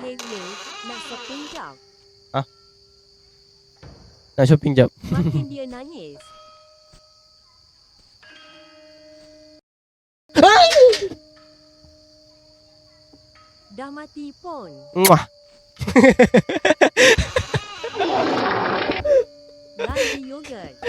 Hey Will, nak shopping jap? Nak shopping jap. Makin dia nangis. Dah mati pun. Muah. Lagi yogurt.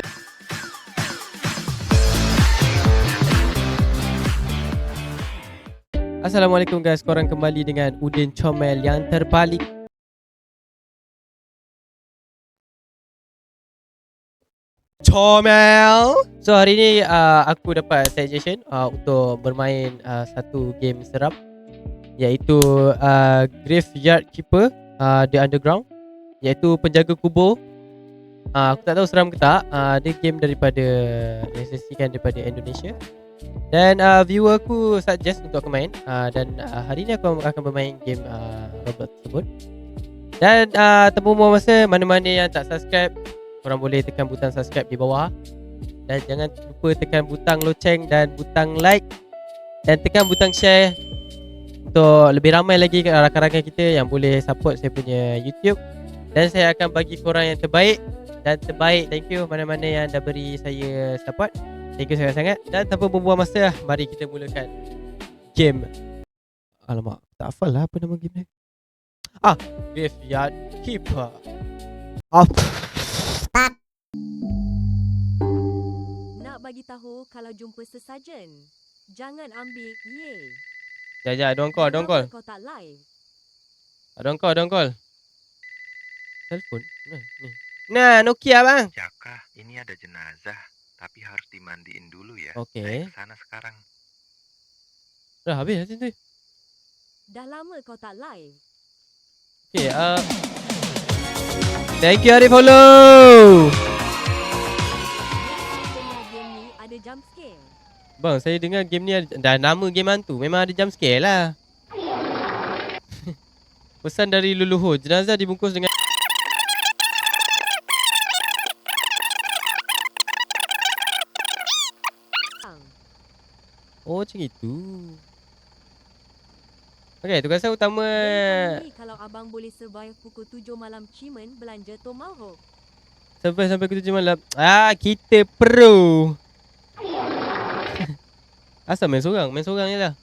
Assalamualaikum guys, korang kembali dengan Udin Comel yang terbalik. Comel. So hari ni aku dapat suggestion untuk bermain satu game seram, iaitu Graveyard Keeper The Underground, iaitu penjaga kubur. Aku tak tahu seram ke tak. Dia game daripada lisensikan daripada Indonesia. Dan viewer aku suggest untuk aku main, dan hari ni aku akan bermain game Roblox tersebut. Dan tanpa buang masa, mana-mana yang tak subscribe, korang boleh tekan butang subscribe di bawah. Dan jangan lupa tekan butang loceng dan butang like. Dan tekan butang share untuk lebih ramai lagi rakan-rakan kita yang boleh support saya punya YouTube. Dan saya akan bagi korang yang terbaik dan terbaik. Thank you mana-mana yang dah beri saya support. Thank you sangat-sangat. Dan tanpa membuang masa, mari kita mulakan game. Alamak, tak hafal lah apa nama game ni. Graveyard Keeper. Nak bagi tahu kalau jumpa sesajen. Jangan ambil ye. Jap, don't call. Kau tak live. Don't call. Telefon. Ni. Nah, Nokia bang. Jaka, ini ada jenazah, tapi harus dimandiin dulu ya. Okey. Saya kesana sekarang. Dah habis macam tu. Dah lama kau tak live. Okay, thank you Arif follow. Dengar game ni ada jump scare. Bang, saya dengar game ni dah nama game hantu. Memang ada jump scare lah. Pesan dari leluhur, jenazah dibungkus dengan oh macam itu. Okay, tugasan utama. Ni kalau abang boleh survive pukul 7 malam Cimen belanja Tomahawk. Sampai pukul 7 malam. Kita pro. Asal main seorang je lah.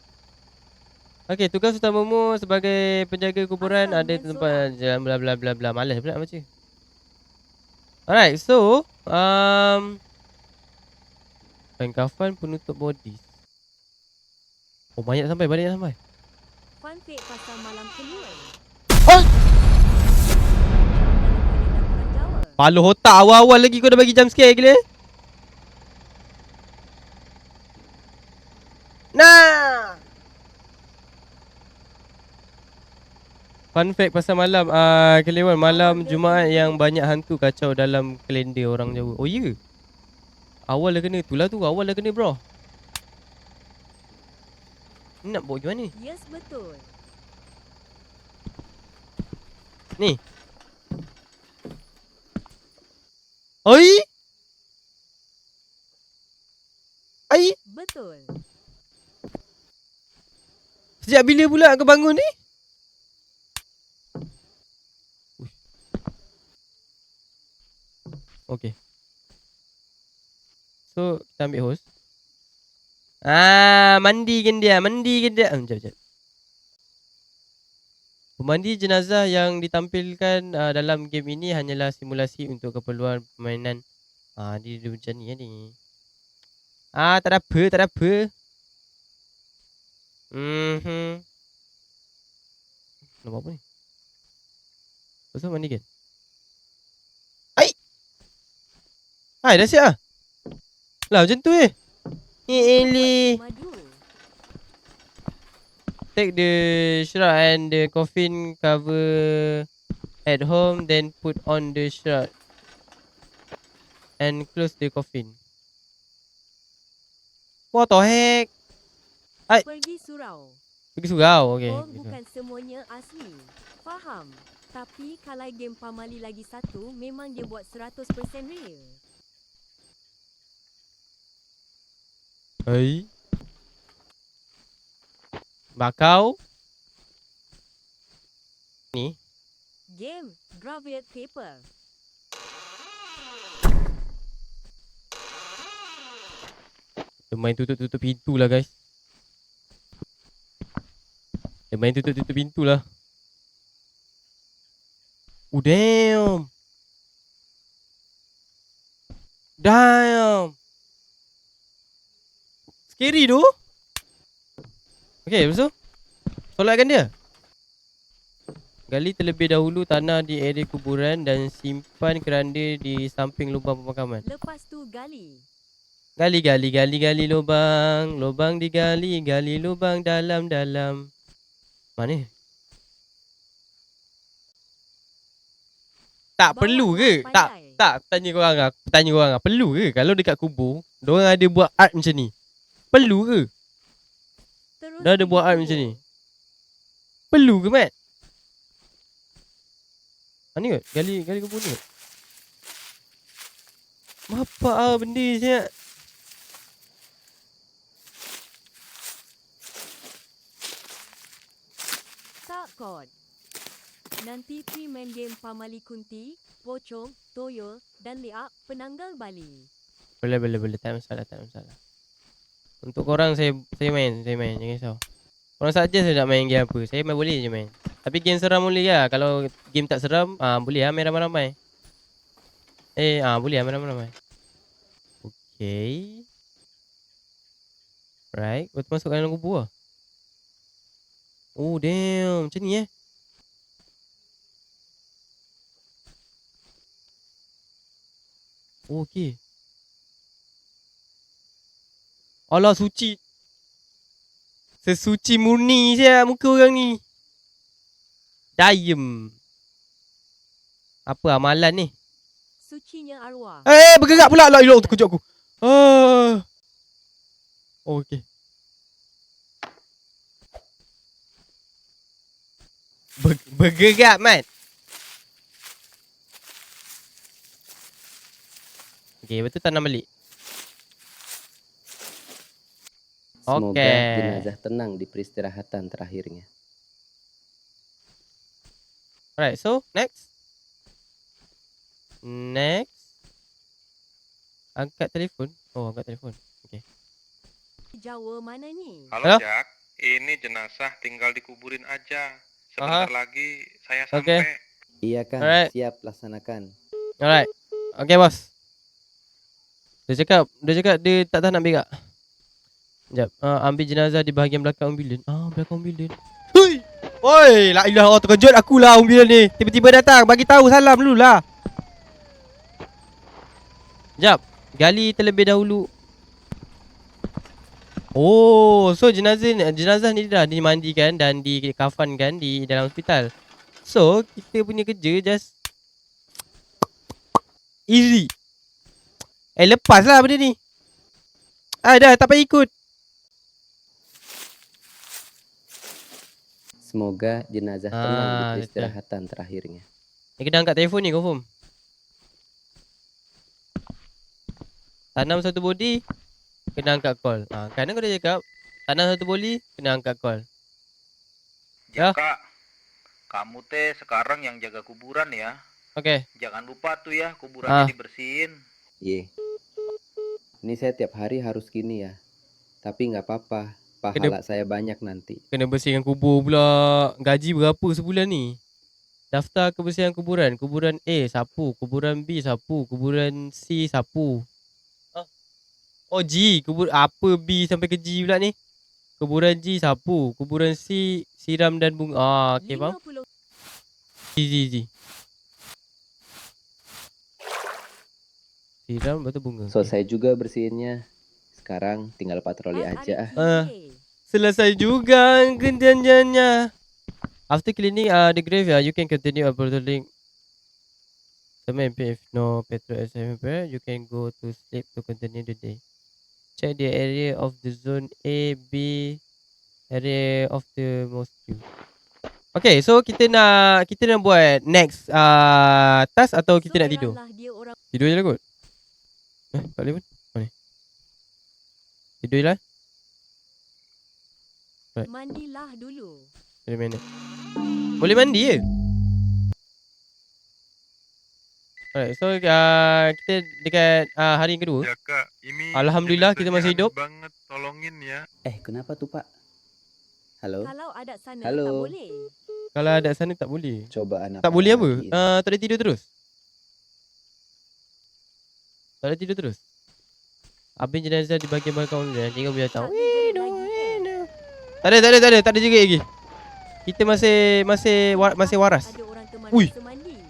Okay, tugas utamamu sebagai penjaga kuburan Asal ada main tempat jalan bla bla bla bla. Malas pula baca. Alright, so kain kafan penutup body. Oh, banyak sampai. Fun fact pasal malam keluar. Pala otak awal-awal lagi kau dah bagi jump scare gila. Nah. Fun fact pasal malam Kelewan malam Jumaat yang banyak hantu kacau dalam kalender orang Jawa. Oh ya. Awal dah kena. Itulah tu awal dah kena bro. Ni nak bawa gimana ni? Yes, betul. Ni. Oi. Betul. Sejak bila pula kau bangun ni? Okay. So, kita ambil hose. Mandikan dia. Sekejap. Pemandi jenazah yang ditampilkan dalam game ini hanyalah simulasi untuk keperluan permainan. Dia macam ni ni. Tak ada apa. Nampak apa ni? Pasal mandikan. Hai, dah siap lah. Lah macam tu Eli. Madu. Take the shroud and the coffin cover at home, then put on the shroud and close the coffin. What the heck? Pergi surau. Okay. Bukan semuanya asli. Faham. Tapi kalau game Pamali lagi satu, memang dia buat 100% real. Hai. Bakau. Ni. Game Graveyard Paper. Dia main tutup-tutup pintu lah guys. Dia main tutup-tutup pintu lah. Oh damn. Damn. Scary tu. Okay, lepas tu solatkan dia. Gali terlebih dahulu tanah di area kuburan dan simpan keranda di samping lubang pemakaman. Lepas tu gali. Gali lubang. Lubang digali, gali lubang dalam-dalam. Mana? Tak Bawa perlu lah ke? Tak, pandai. tak. Tanya korang lah. Tanya korang lah. Perlu ke? Kalau dekat kubur, diorang ada buat art macam ni. Perlu ke? Terus Dah ada pergi buat art kubur. macam ni. Perlu ke, Mat? Ni kot. Gali kubur ni kot. Apa benda siap? Tak kot. Nanti Pri main game Pamali Kunti, Pocong, Toyol dan Liak Penanggal Bali. Boleh. Tak masalah. Untuk korang saya main. Jangan risau. Korang saja saya nak main game apa. Saya main boleh je main. Tapi game seram boleh lah. Kalau game tak seram, boleh lah main ramai-ramai. Boleh lah main ramai-ramai. Okay. Right. Lepas tu masuk dalam kubur lah. Oh damn. Macam ni Oh okay. Alah suci. Sesuci murni siap muka orang ni. Dayem. Apa amalan ni? Sucinya arwah. Bergerak pula lah. Ya Allah terkejut aku. Oh, okay. Bergerak Mat. Okay, betul tanam balik. Semoga Okey. jenazah tenang di peristirahatan terakhirnya. Alright, so next. Angkat telefon. Oh, angkat telefon. Okay. Jawa mana ni? Halo? Halo Jak, ini jenazah tinggal dikuburin aja. Sebentar lagi saya Oke. sampai. Iya Kang, Alright. siap laksanakan. Alright. Okay bos. Dia cakap dia tak tahan nak berak. Sekejap. Ambil jenazah di bahagian belakang ambulan. Belakang ambulan. Hui! Oi, la ilaha illallah, terkejut akulah ambulan ni. Tiba-tiba datang, bagi tahu salam dululah. Sekejap. Gali terlebih dahulu. Oh, so jenazah ni dah dimandikan dan dikafankan di dalam hospital. So, kita punya kerja just easy. Lepaslah benda ni. Dah tak payah ikut. Semoga jenazah tenang di betul. peristirahatan terakhirnya. Ni kena angkat telefon ni confirm. Tanam satu body, kena angkat call. Kadang kau dah cakap, tanam satu body, kena angkat call. Ya. Kak, kamu teh sekarang yang jaga kuburan ya. Okay. Jangan lupa tuh ya kuburannya dibersihin. Ye. Ini saya tiap hari harus gini ya. Tapi nggak apa-apa, pahala saya banyak nanti. Kena bersihkan kubur pula. Gaji berapa sebulan ni? Daftar kebersihan kuburan. Kuburan A sapu, kuburan B sapu, kuburan C sapu. Oh G, apa B sampai ke G pula ni? Kuburan G sapu, kuburan C siram dan bunga. Okay faham? 50 G. Siram betul bunga. Selesai juga bersihinnya. Sekarang tinggal patroli aja. Selesai juga kerjanya. After cleaning the grave, you can continue patrolling. If no petrol is everywhere, you can go to sleep to continue the day. Check the area of the zone A, B, area of the most view. Okay, so kita nak buat next task atau kita nak tidur? Tidur je lah kot. Tak boleh pun. Mana? Tidur je lah. Mandilah dulu. Boleh mandi je? Alright, so kita dekat hari yang kedua. Ya kak, ini Alhamdulillah kita masih hidup. banget, tolongin ya. Kenapa tuh Pak? Halo? Kalau ada sana tak Halo. boleh. Kalau ada sana tak boleh. Cobaan Tak boleh apa? lagi ini? Tak boleh tidur terus. Tak boleh tidur terus. Habis jenazah di bahagian belakang dia. Jangan biar tahu. Tak tidur lagi ke? Tak ada juga lagi. Kita masih waras. Ada orang teman Ui. masa mandi.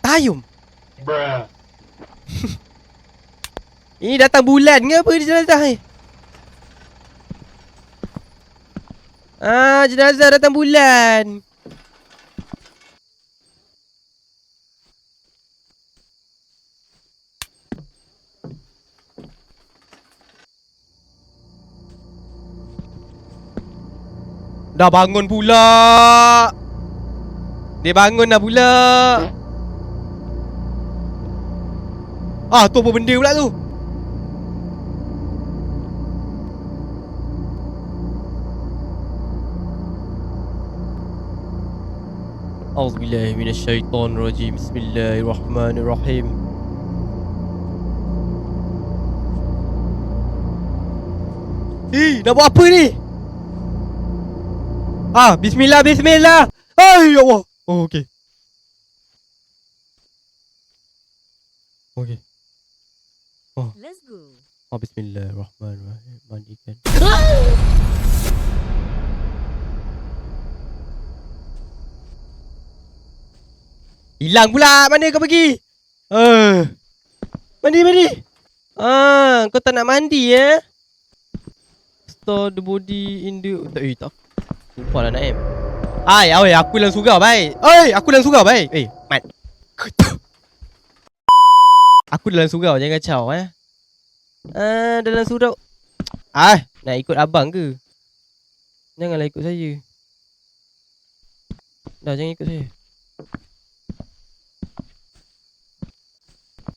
Tayum. Ini datang bulan ke apa ni jenazah ni? Jenazah datang bulan. Dah bangun pula. Dia bangun dah pula. Tu apa benda pula tu? A'udzubillahi minasyaitonirrajim. Bismillahirrahmanirrahim. Nak buat apa ni? Bismillah. Ya Allah. Oh, okey. Okey. Let's go. Bismillahirrahmanirrahim. Mandikan. Hilang pula. Mana kau pergi? Mandi. Kau tak nak mandi ya? Store the body in the... Tak. Lupa lah Naim. Aku dalam surau baik. Aku dalam surau baik. Mat. Aku dalam surau, jangan kacau dalam surau. Nak ikut abang ke? Janganlah ikut saya. Dah, jangan ikut saya.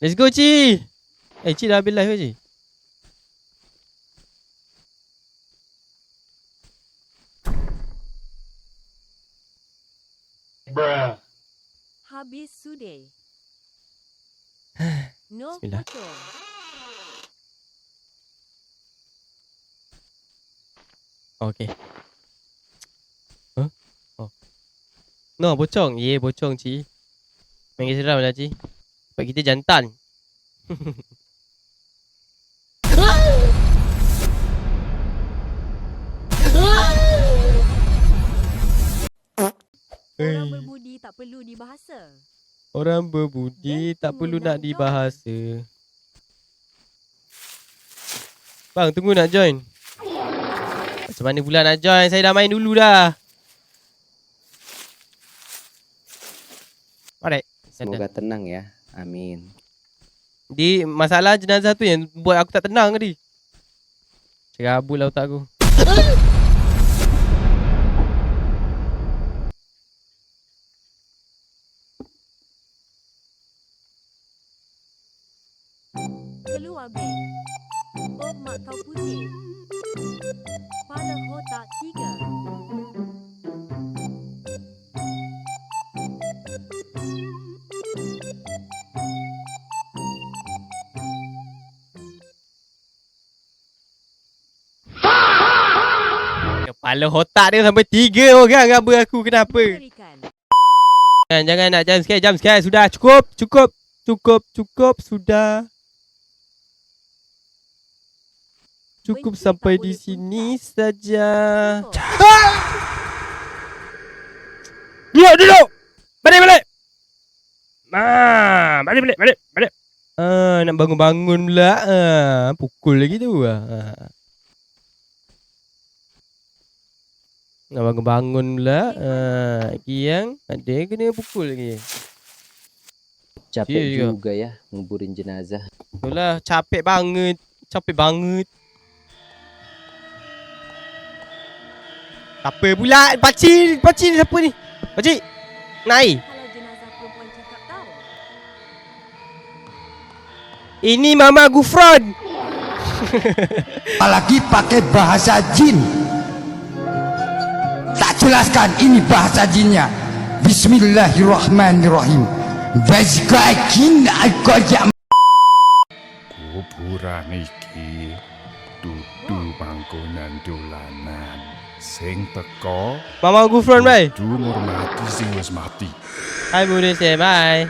Let's go, Ci. Ci dah habis live ke, Ci? Habis sudah. No Bismillah. pocong. Okay. No, bocong. Bocong, Ci. Main seram lah, Ci. Sebab kita jantan. Orang berbudi tak perlu dibahasa. Orang berbudi tak perlu nak dibahasa. Bang, tunggu nak join. Macam mana pula nak join? Saya dah main dulu dah. Alright. Semoga tenang ya. Amin. Di masalah jenazah tu yang buat aku tak tenang tadi. Cerabut lah otak aku. Keluar beg. Oh mak kau putih. Kepala otak 3. Kepala otak dia sampai 3 orang apa aku kenapa? Mengerikan. Jangan nak jump scare. Sudah cukup sudah. Cukup Benci sampai tak di boleh sini tuntas. saja. Cukup. Duduk. Balik. Balik. Nak bangun pula. Pukul lagi tu. Nak bangun pula. Yang ada kena pukul lagi. Capek Iya juga ya nguburin jenazah. Itulah capek banget. Apa pula? Pakcik siapa ni? Pakcik. Naik. Kalau jenazah perempuan cakap tahu. Ini Mama Gufron. Apalagi pakai bahasa jin. Tak jelaskan ini bahasa jinnya. Bismillahirrahmanirrahim. Bazkakin akajam. Kuburan iki dudu panggonan dolanan. Sing teko Mama Gufron, bye. kudu ngurmati sing wis mati. Hai Bude, say bye.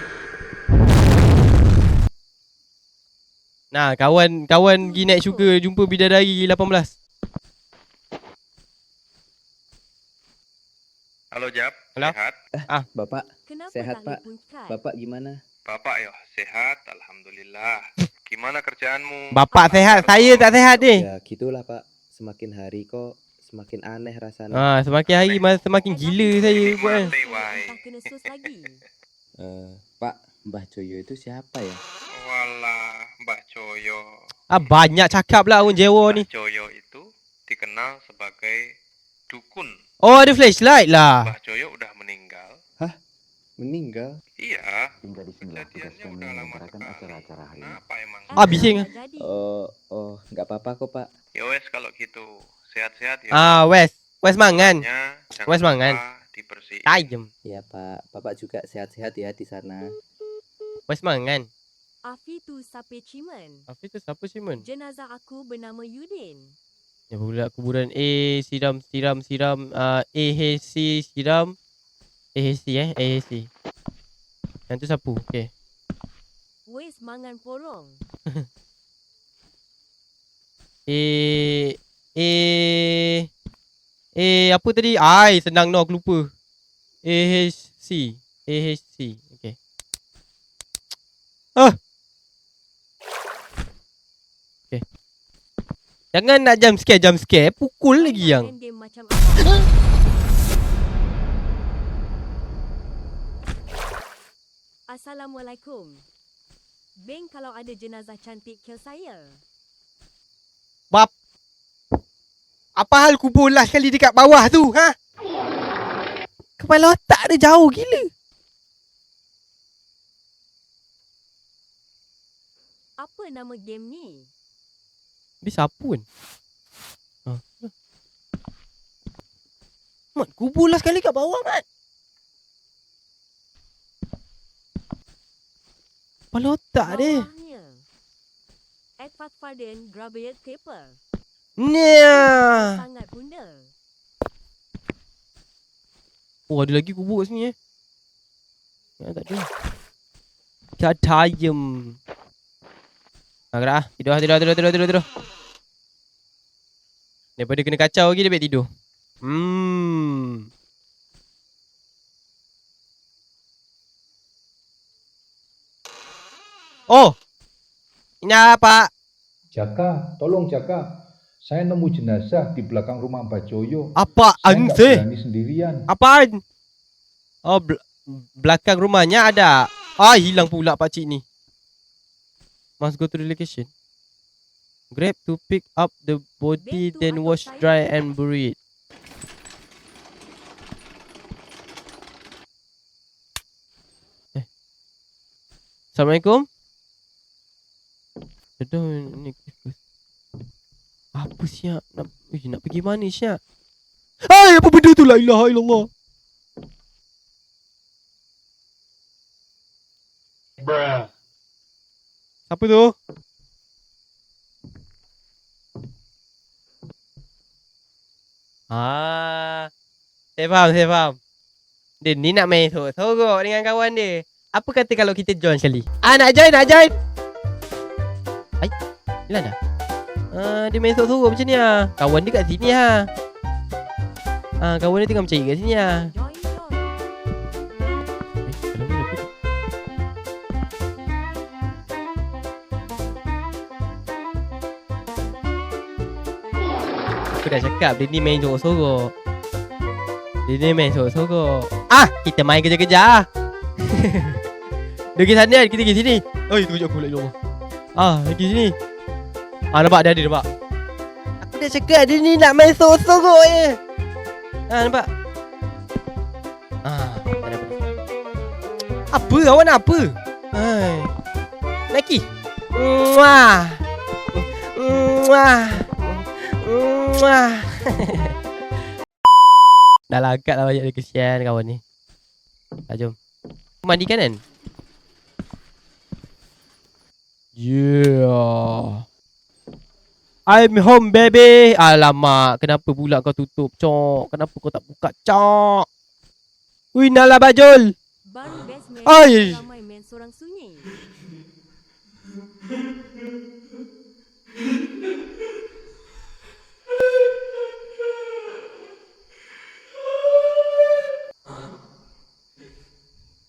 Nah, kawan pergi naik syurga jumpa bidadari 18. Halo Jap, Halo. sehat? Bapak, Kenapa Sehat, tak Pak. lupunkan? Bapak gimana? Bapak yo sehat, alhamdulillah. Gimana kerjaanmu? Bapak sehat, saya tak sehat ni. Ya gitulah Pak. Semakin hari kok semakin aneh rasanya. Semakin hari semakin gila saya buat. Mati, wai. Entah kena sus lagi. Pak, Mbah Joyo itu siapa ya? Walah, Mbah Joyo. Banyak cakap lah orang Jawa ni. Mbah Joyo itu dikenal sebagai dukun. Oh, ada flashlight lah. Mbah Joyo udah meninggal. Meninggal? Iya, Hingga disinilah tugas kejadiannya kami udah lama menyelenggarakan sekali. acara-acara hari ini. Kenapa emang? Bising. Tak jadi. Oh, nggak apa-apa kok Pak. Ya wes kalau gitu, sehat-sehat ya. Wes mangan. Jangan Wes mangan. lupa dibersihin. Tajem. Ya Pak, Bapak juga sehat-sehat ya di sana. Wes mangan. Afi tu sape cimen. Afi tu siapa sih man? Jenazah aku bernama Yudin. Ya pula kuburan A siram. AHC siram. AHC. Yang tu siapa? Okay. Wes mangan porong. Apa tadi? Senang no aku lupa. AHC. Okay. Okay. Jangan nak jump scare. Pukul lagi yang. Main game macam apa? Assalamualaikum. Beng kalau ada jenazah cantik kill saya. Apa hal kubur last kali dekat bawah tu, ha? Kepala otak dia jauh gila. Apa nama game ni? Habis apa pun? Mat, kubur last kali kat bawah, Mat. Kepala otak dia. Bawahnya. Edward Farden Gravier Paper. Nya. Sangat bunda. Oh, ada lagi kubur kat sini Ya, tak ada. Tak ayam. Gerak Tidur. Daripada kena kacau lagi, dia baik tidur. Oh. Ini apa? Jaka, tolong Jaka. Saya nemu jenazah di belakang rumah Mbak Joyo. Apaan Saya nggak sih? berani sendirian. Apaan? Oh, belakang rumahnya ada. Hilang pula pakcik ni. Must go to the location. Grab to pick up the body, Beg tu then atau wash, saya dry tu? and bury it. Assalamualaikum. Ni apa siap? Nak pergi mana siap? Apa benda tu? La ilaha illallah. Siapa tu? Saya faham. Dia ni nak main sorok dengan kawan dia. Apa kata kalau kita join sekali? Nak join. Hilang dah. Dia main sorok-sorok macam ni lah. Kawan dia kat sini ha. Kawan dia tengah mencari kat sini ha. Join. Kalau ni apa tu? Aku dah cakap dia ni main sorok-sorok. Kita main kerja-kerja. Dia pergi sana, kita pergi sini. Tunjuk aku lagi Allah. Pergi sini. Nampak dia ada nampak. Aku dah cakap dia ni nak main sorok-sorok je. Nampak. Tak ada apa. Apa? Awak nak apa? Lagi. Dah lagak lah banyak dia, kesian kawan ni. Jom. Mandikan kan? Yeah. I'm home baby. Alamak, kenapa pula kau tutup, Cok? Kenapa kau tak buka, Cok? Ui, Nala Bajul. Baru best man Oi. ramai main sorang sunyi.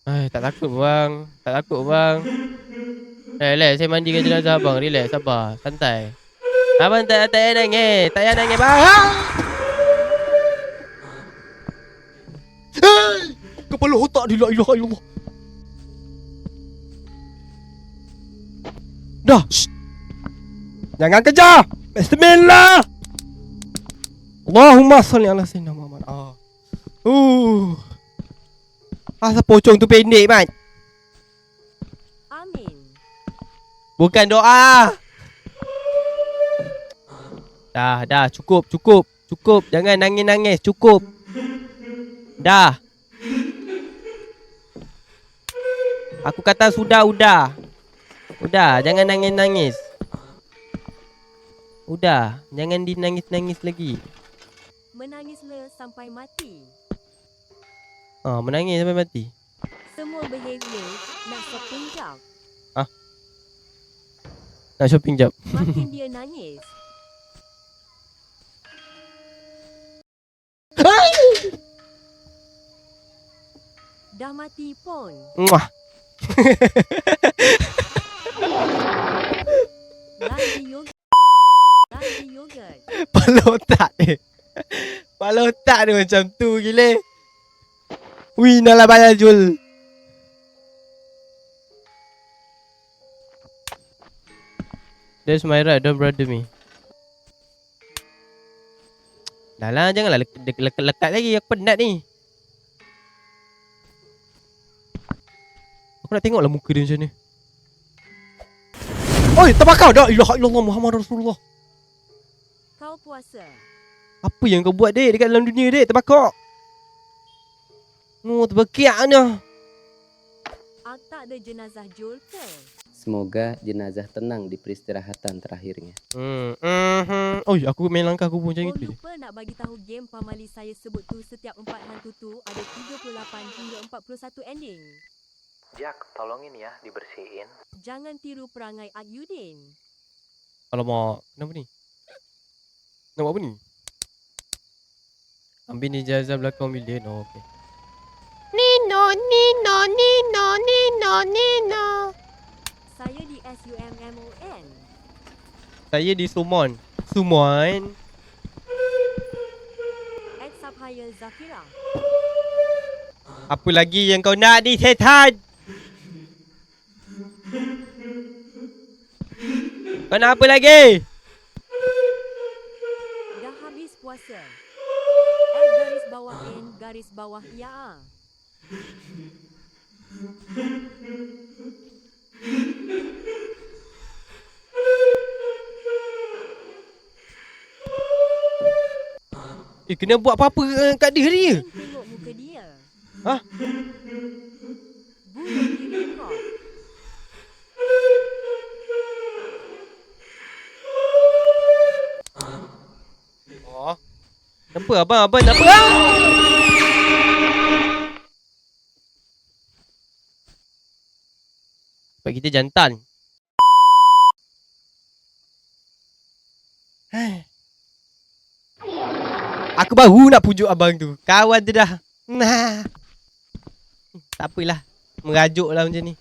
Tak takut bang. Tak takut bang. Relax, saya mandikan jenazah abang. Relax, sabar. Santai. Abang tak payah nangis. Tak payah nangis bang. Kepala otak dia, la ilaha illallah. Dah. Shh. Jangan kejar. Bismillah. Allahumma salli ala sayyidina Muhammad. Asal pocong tu pendek, Mat? Amin. Bukan doa. Dah, cukup. Jangan nangis-nangis, cukup. Dah. Aku kata sudah. Udah, jangan nangis-nangis. Udah, jangan dinangis-nangis lagi. Menangislah sampai mati. Menangis sampai mati. Semua behavior nak shopping jap. Nak shopping jap. Makin dia nangis. Dah mati pun. Muah. Lagi yogurt. Kepala otak dia macam tu gila. Wih, Nala Bajul. That's my right, don't bother me. Dah lah, janganlah lekat lagi. Aku penat ni. Aku nak tengoklah muka dia macam ni. Oi, terbakar. La ilaha illallah Muhammad Rasulullah. Kau puasa. Apa yang kau buat, dek, dekat dalam dunia, dek? Terbakar. Terbekiak ni. Tak ada jenazah Jul ke? Semoga jenazah tenang di peristirahatan terakhirnya. Oi, aku main langkah aku pun macam Kau itu. lupa nak bagi tahu game pamali saya sebut tu setiap 4 hantu tu ada 38 hingga 41 ending. Jak, tolongin ya dibersihin. Jangan tiru perangai Akyudin. Alamak, kenapa ni? Nak buat apa ni? Ambil ni jazah belakang bilik. Okey. Nino. Saya di SUMMON. Saya di Sumon. At Subhaya Zafira. Apa lagi yang kau nak ni, setan? Kau nak apa lagi? Dah habis puasa. At garis bawah N garis bawah ya. Kena buat apa-apa kat dia ni? Tengok muka dia. Hah? Boleh direkod. Kenapa abang kenapa? Sebab kita jantan. Aku baru nak pujuk abang tu. Kawan tu dah. Nah. Tak apalah. Merajuk lah macam ni.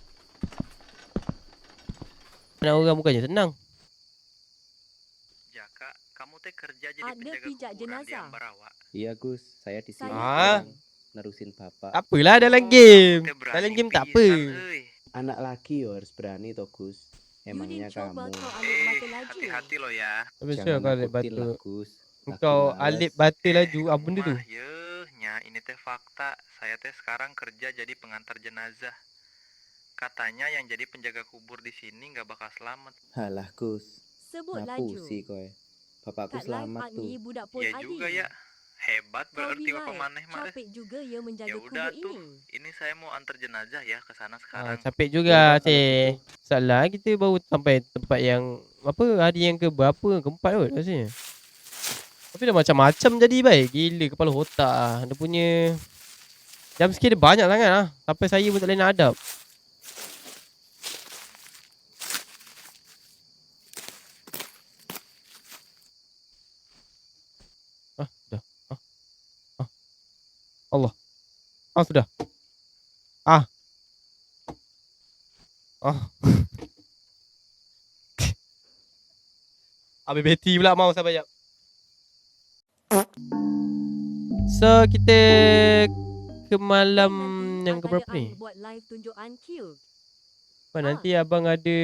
Nak orang bukannya senang. Jaka, kamu teh kerja jadi Ada penjaga pijak kuburan di jenazah. Ambarawa. Iya Gus, saya di sini Saya- sekarang, nerusin bapak. Tak apalah dalam game. Teh berani Dalam game tak apa. pisan, euy. Anak laki yo harus berani toh Gus. Emangnya Yudin coba kamu. kau alih mata laju. Hati-hati lo ya. Tapi Jangan siapa kau alip nakutin batu. lah Gus. Laki Kau males. alip batu laju. Apa benda tu? Nya ini teh fakta. Saya teh sekarang kerja jadi pengantar jenazah. Katanya yang jadi penjaga kubur di sini nggak bakal selamat. Halah Gus, Sebut laju. ngapusi kowe. Bapakku Kat live selamat Agni tuh. budak pun Iya Adi. juga ya. Hebat Kau berarti Bapak relax. maneh mak. Capek juga ya menjaga Ya udah kubur tuh, ini. ini saya mau antar jenazah ya ke sana sekarang. Capek Ya juga udah kalau cik. gitu. Salah kita baru sampai tempat yang apa hari yang ke berapa keempat kot rasanya. Tapi dah macam-macam jadi baik. Gila kepala otak ah. Dia punya jam sikit dia banyak sangat ah. Sampai saya pun tak boleh nak hadap. Dah. Ah. Allah. Sudah. Ah. Habis bateri pula mau sabar jap. So kita ke malam yang ke berapa ni? Buat live tunjukan Cube. Nanti abang ada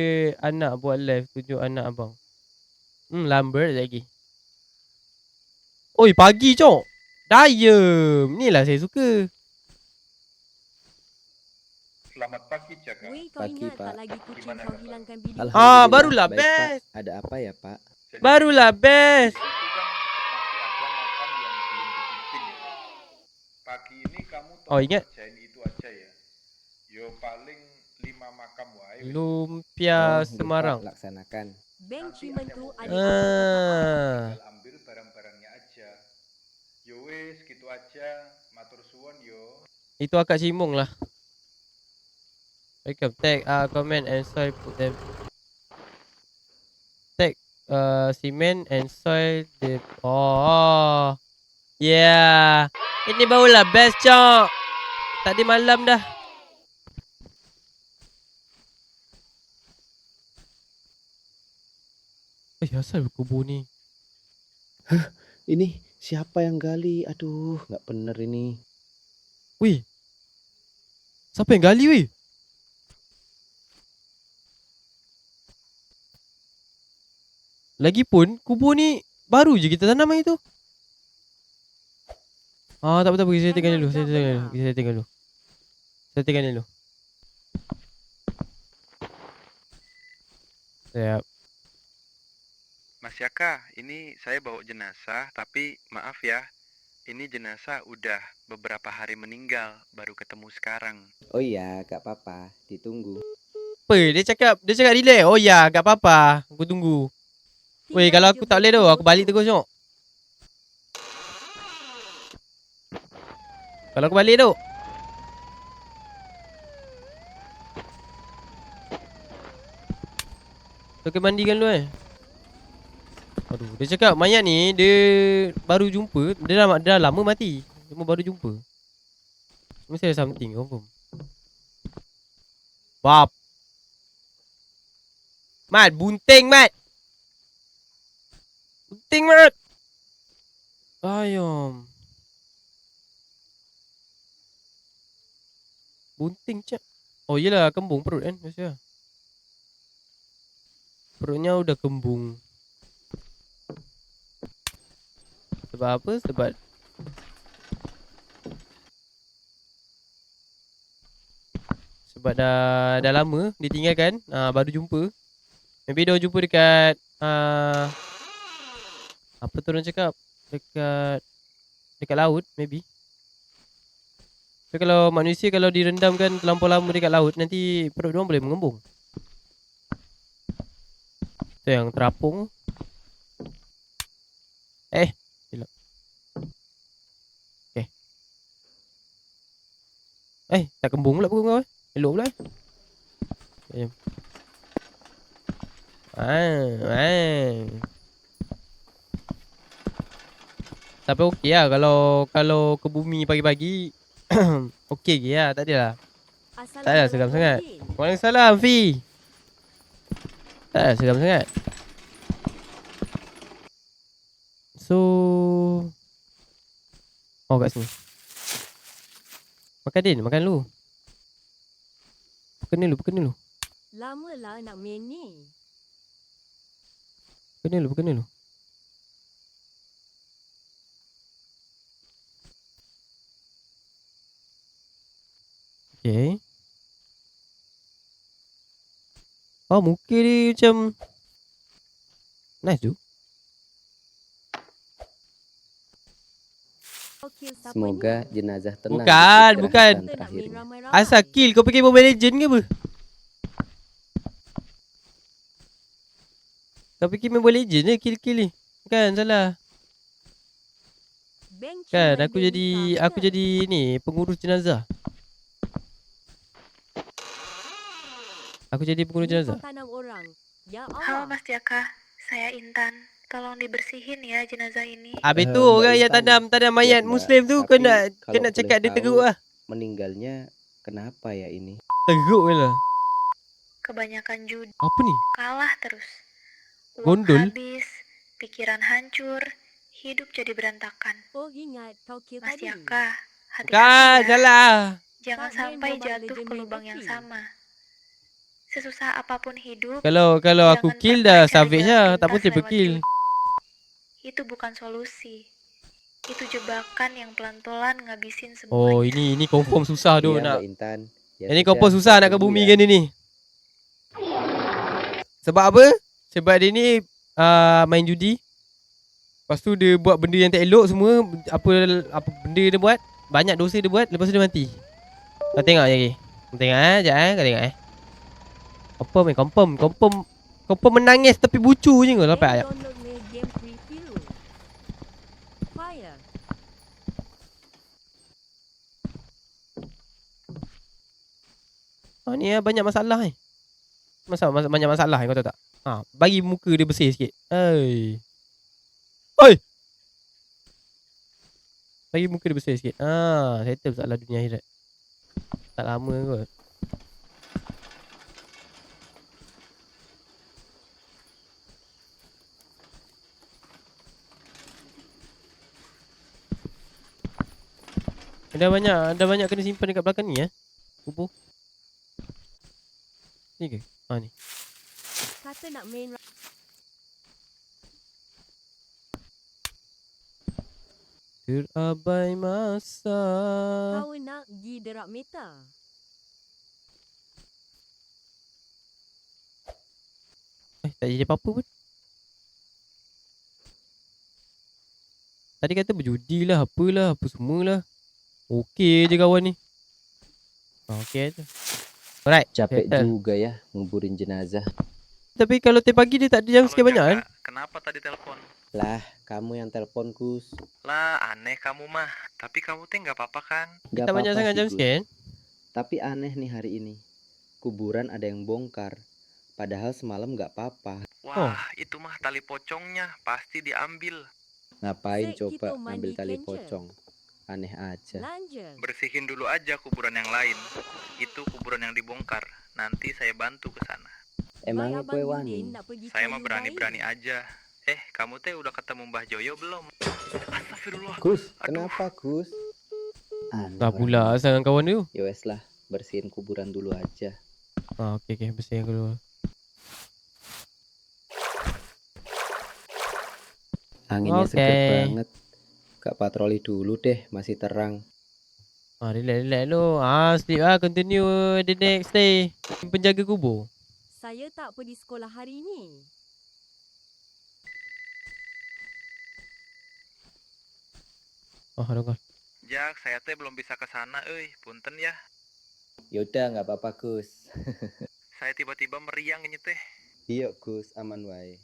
anak buat live tunjuk anak abang. Lambat lagi. Oi pagi cok. Dayem. Ni lah saya suka. Selamat pagi, Jaka. Weh, kau Pagi, ingat tak Pak. lagi kucing Gimana, kau Kak? hilangkan video? Alhamdulillah. barulah baik, Pak. best. Ada apa ya, Pak? Jadi, Barulah best. itu kan masih ada makam yang belum dibikin ya. Pagi ini kamu tolong Ingat. kerjain itu aja ya. Yo paling 5 makam wae. Lumpia Oh, Semarang. lupa, laksanakan. Benci mentu adik Tinggal ambil barang-barangnya aja. Yo wes gitu aja. Matur suwun yo. Itu akak Cimong lah. Welcome. Tag comment and soil put them. Tag cement and soil the yeah. Ini barulah best cok. Tadi malam dah. Asal kubur ni. Ini siapa yang gali? Aduh, nggak bener ini. Wih. Siapa yang gali weh? Lagipun kubur ni baru je kita tanam hari tu. Tak apa-apa, pergi saya tinggal dulu. Saya tinggal dulu. Siap. Mas Yaka, ini saya bawa jenazah, tapi maaf ya, ini jenazah udah beberapa hari meninggal, baru ketemu sekarang. Oh iya, gak apa-apa. Ditunggu. Apa? Dia cakap relax. Oh ya, tak apa-apa. Aku tunggu. Weh, kalau aku tak boleh tu, aku balik terus tengok. Kalau aku balik tu. So, mandikan dulu Aduh, dia cakap mayat ni dia baru jumpa. Dia dah lama mati. Cuma baru jumpa. Mesti ada something confirm. Bap. Mat, bunting Mat. Bunting Mat. Ayam. Bunting cak. Oh iyalah kembung perut kan biasa. Perutnya udah kembung. Sebab apa? Sebab dah lama ditinggalkan. Baru jumpa. Maybe dia jumpa dekat apa tu orang cakap? Dekat laut maybe. So kalau manusia kalau direndamkan terlampau lama dekat laut, nanti perut diorang boleh mengembung. Tu yang terapung. Silap. Okay. Tak kembung pula perut kau Elok pula Tapi okey lah kalau ke bumi pagi-pagi. Okey je lah, tak adalah. Tak adalah seram sangat. Waalaikumsalam Fi. Tak adalah seram sangat. So kat sini. Makan Din, makan dulu. Makan dulu. Lama lah nak main ni. Makan dulu. Okay. Muka dia macam nice tu. Kau kill siapanya? Semoga jenazah tenang Bukan, di peristirahatan bukan. Kita nak main terakhirnya. ramai-ramai. Asal kill kau pergi Mobile Legend ke apa? Kau pergi Mobile Legend je kill-kill ni. Kan salah. Bank Kan cuma aku dia jadi nikah ke? ni pengurus jenazah. Aku jadi pengurus Ni kau jenazah. tanam orang. Ya Halo Allah. Mas Jaka, saya Intan. Tolong dibersihin ya jenazah ini. Habis tu Mbak orang yang Intan, tanam mayat siap, Mbak. Muslim tu kau Tapi nak kalau cakap boleh dia tahu, teruk lah. meninggalnya kenapa ya ini? Teruk je lah. Kebanyakan judi, Apa ni? kalah terus. Uang Gondol? habis, pikiran hancur, hidup jadi berantakan. Oh ingat kau kill Mas tadi. Jaka, hati-hati Bukan, ya. salah. Jangan Tak main sampai Mobile jatuh Legend ke main lubang yang Putri. sama. Sesusah apapun hidup, Kalau aku jangan kill pernah dah cari savage jalan lah. Tak pintas pun triple lewat kill. judi. Itu bukan solusi. Itu jebakan yang pelan-pelan ngabisin Oh, semuanya. ini confirm susah tu Iya, nak. Mbak Intan. Ya Ini sudah, confirm susah saya nak tunggu kebumikan ya. dia ni. Sebab apa? Sebab dia ni main judi. Lepas tu dia buat benda yang tak elok semua. Apa benda dia buat, banyak dosa dia buat. Lepas tu dia mati. Kau tengok je lagi. Kau tengok sekejap kau tengok Confirm menangis tapi bucu je kau Bank dapat ayat. download ni game free dulu. Fire. Ni banyak masalah ni. Banyak masalah kau tahu tak? Bagi muka dia bersih sikit. Oi. Bagi muka dia bersih sikit. Settle masalah dunia akhirat. Tak lama kot. Dah banyak kena simpan dekat belakang ni kubur. Ni ke? Ni. Kata nak main Terabai masa. kau nak pergi derap meta. Tak jadi apa-apa pun. Tadi kata berjudi lah, apalah, apa semualah. Okey je kawan ni. Okey je. Alright. Capek settle. juga ya nguburin jenazah. Tapi kalau tiap pagi dia tak ada jam sikit banyak kan? Kenapa tadi telepon? Lah, kamu yang telepon, Gus. Lah, aneh kamu mah. Tapi kamu teh nggak apa-apa kan? Gak Tak banyak apa-apa sangat sih, jam Gus. sikit kan? Tapi aneh nih hari ini. Kuburan ada yang bongkar. Padahal semalam gak apa-apa. Wah, itu mah tali pocongnya. Pasti diambil. Ngapain Sek, coba kita ngambil mandi tali kencan. pocong? Aneh aja. Lanjut. Bersihin dulu aja kuburan yang lain. Itu kuburan yang dibongkar. Nanti saya bantu ke sana. Emangnya Abang kue Yudin wani? nak pergi Saya kayu mah berani-berani bayi. aja. Kamu teh udah ketemu Mbah Joyo belum? Astagfirullah. Gus, Aduh. kenapa Gus? Aneh Tak orang. pula sangat kawan tu. Ya wes lah, bersihin kuburan dulu aja. Okey bersih dulu. Anginnya seger Okey. banget. Gak patroli dulu deh, masih terang. Relax lu. Sleep continue the next day. Penjaga kubur. Saya tak pergi sekolah hari ni. Aduh. Jak, saya teh belum bisa ke sana, punten ya. Yaudah, nggak apa-apa Gus. Saya tiba-tiba meriang ini teh. Iya Gus, aman wae.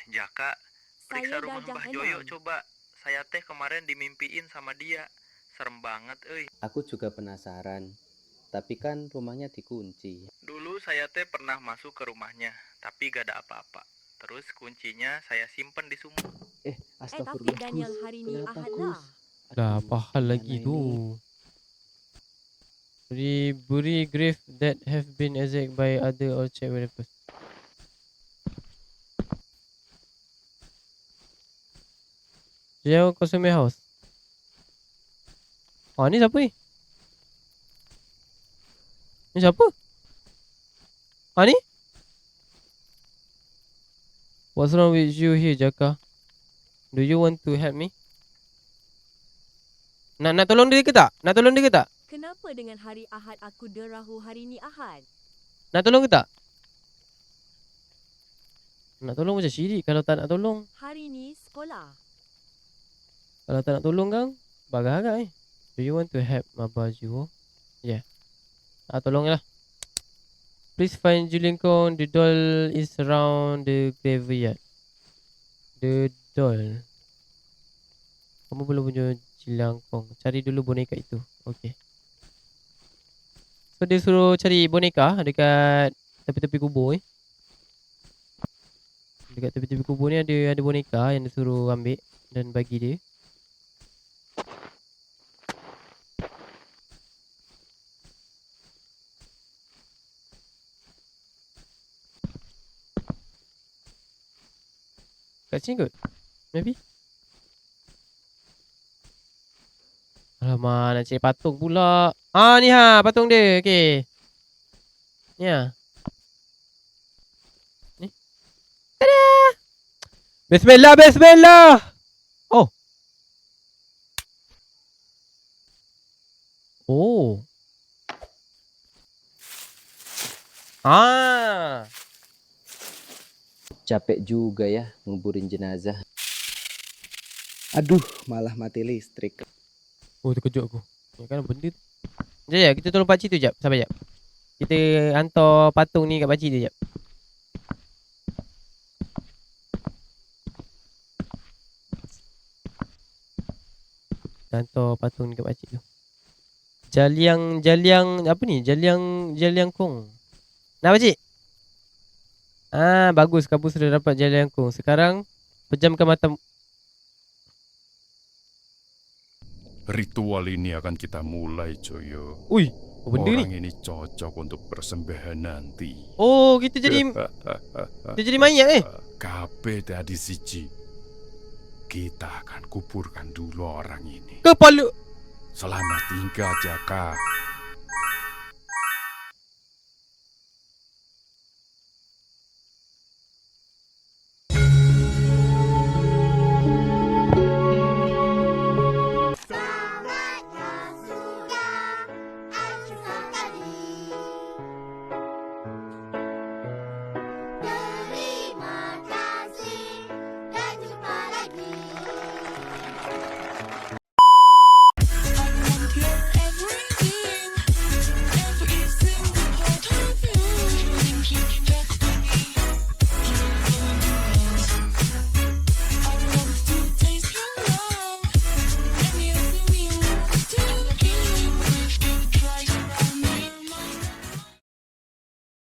Jaka, periksa Saya rumah dah Mbah jam Joyo 6. coba. Saya teh kemarin dimimpiin sama dia. Serem banget, Aku juga penasaran. Tapi kan rumahnya dikunci. Dulu saya teh pernah masuk ke rumahnya, tapi gak ada apa-apa. Terus kuncinya saya simpen di sumur. Tapi Astagfirullah Daniel Gus. hari ni Kenapa Ahad Gus? lah. Dah Aduh, apa hal lagi gimana tu? ini? Bury grave that have been exact by other or check whether first. Jauh consumer house. Ni siapa ni? Ni siapa? Ni? What's wrong with you here, Jaka? Do you want to help me? Nak tolong dia ke tak? Nak tolong dia ke tak? Kenapa dengan hari Ahad aku derahu hari ni Ahad? Nak tolong ke tak? Nak tolong macam syirik. Kalau tak nak tolong, Hari ni sekolah. kalau tak nak tolong kan, Bagak Do you want to help Mabajuo? Yeah. Tolonglah. Please find Julian Kong. The doll is around the graveyard. The doll. Kamu belum punya Julian Kong. Cari dulu boneka itu. Okay. So dia suruh cari boneka dekat tepi-tepi kubur Dekat tepi-tepi kubur ni ada boneka yang dia suruh ambil dan bagi dia. Kat sini kot? Maybe? Alamak, nak cari patung pula. Ni patung dia. Okay. Ni Ni. Tada! Bismillah, bismillah! Oh. Oh. Capek juga ya nguburin jenazah. Aduh, malah mati listrik. Oh, terkejut aku. Ya kan benda tu. Sekejap, kita tolong pakcik tu jap. Sabar jap. Kita hantar patung ni kat pakcik tu jap. Hantar patung ni kat pakcik tu. Jaliang apa ni? Jaliang Kong. Nak pakcik? Bagus, kamu sudah dapat Jaliang Kong. Sekarang pejamkan mata. Ritual ini akan kita mulai, Joyo. Ui, apa benda Orang ni? ini cocok untuk persembahan nanti. Oh, kita jadi mayat Kabeh tadi siji. Kita akan kuburkan dulu orang ini. Kepala. Selamat tinggal, Jaka.